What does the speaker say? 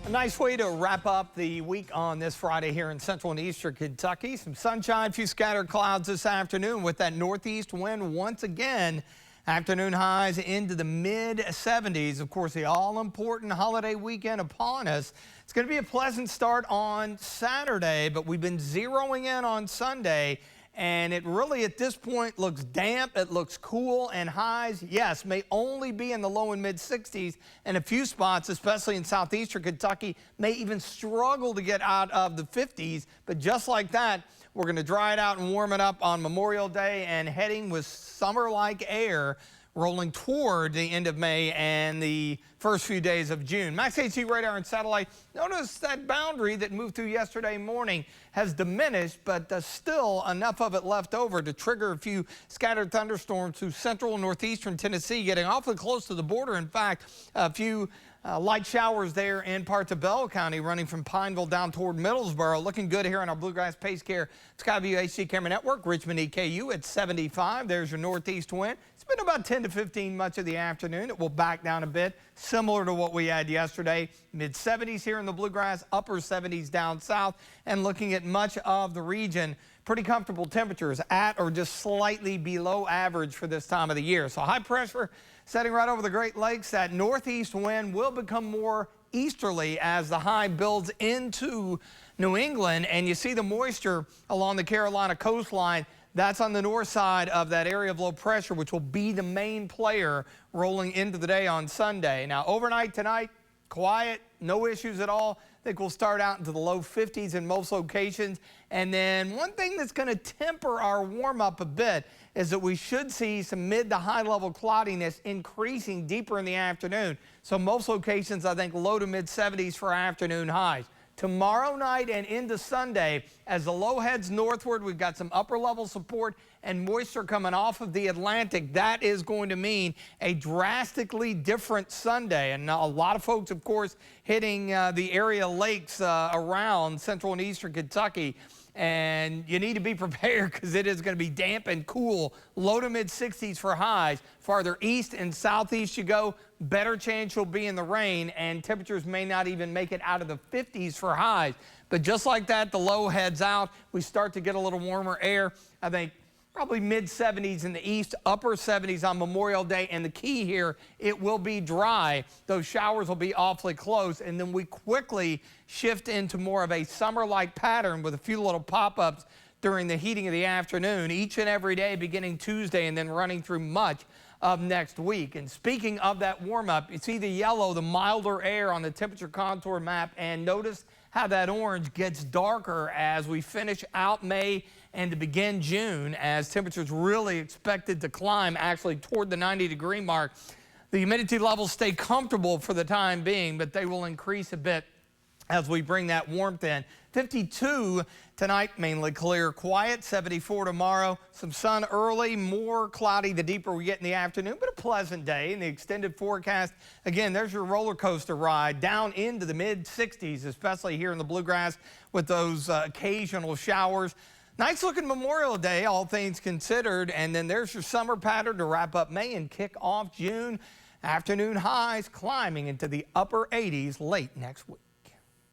A nice way to wrap up the week on this Friday here in central and eastern Kentucky. Some sunshine, a few scattered clouds this afternoon with that northeast wind once again. Afternoon highs into the mid-70s. Of course, the all-important holiday weekend upon us. It's going to be a pleasant start on Saturday, but we've been zeroing in on Sunday. And it really, at this point, looks damp. It looks cool, and highs, yes, may only be in the low and mid-60s. And a few spots, especially in southeastern Kentucky, may even struggle to get out of the 50s. But just like that, we're going to dry it out and warm it up on Memorial Day and heading with summer-like air rolling toward the end of May and the first few days of June. Max HC radar and satellite. Notice that boundary that moved through yesterday morning has diminished, but still enough of it left over to trigger a few scattered thunderstorms through central and northeastern Tennessee, getting awfully close to the border. In fact, a few light showers there in parts of Bell County, running from Pineville down toward Middlesboro. Looking good here on our Bluegrass Pace Care Skyview HD camera network. Richmond EKU at 75. There's your northeast wind. It's been about 10 to 15 much of the afternoon. It will back down a bit, similar to what we had yesterday. Mid-70s here in the Bluegrass, upper 70s down south, and looking at much of the region. Pretty comfortable temperatures at or just slightly below average for this time of the year. So high pressure setting right over the Great Lakes. That northeast wind will become more easterly as the high builds into New England, and you see the moisture along the Carolina coastline. That's on the north side of that area of low pressure, which will be the main player rolling into the day on Sunday. Now, overnight tonight, quiet, no issues at all. I think we'll start out into the low 50s in most locations. And then one thing that's going to temper our warm-up a bit is that we should see some mid to high level cloudiness increasing deeper in the afternoon. So most locations, I think, low to mid 70s for afternoon highs. Tomorrow night and into Sunday, as the low heads northward, we've got some upper level support and moisture coming off of the Atlantic. That is going to mean a drastically different Sunday. And a lot of folks, of course, hitting the area lakes around central and eastern Kentucky. And you need to be prepared because it is going to be damp and cool, low to mid 60s for highs. Farther east and southeast you go, better chance you'll be in the rain, and temperatures may not even make it out of the 50s for highs. But just like that, the low heads out. We start to get a little warmer air. I think probably mid-70s in the east, upper 70s on Memorial Day. And the key here, it will be dry. Those showers will be awfully close. And then we quickly shift into more of a summer-like pattern with a few little pop-ups during the heating of the afternoon, each and every day beginning Tuesday and then running through much of next week. And speaking of that warm-up, you see the yellow, the milder air on the temperature contour map, and notice how that orange gets darker as we finish out May and to begin June, as temperatures really expected to climb actually toward the 90-degree mark. The humidity levels stay comfortable for the time being, but they will increase a bit as we bring that warmth in. 52 tonight, mainly clear, quiet. 74 tomorrow. Some sun early, more cloudy the deeper we get in the afternoon, but a pleasant day. In the extended forecast, again, there's your roller coaster ride down into the mid-60s, especially here in the Bluegrass with those occasional showers. Nice looking Memorial Day, all things considered. And then there's your summer pattern to wrap up May and kick off June. Afternoon highs climbing into the upper 80s late next week.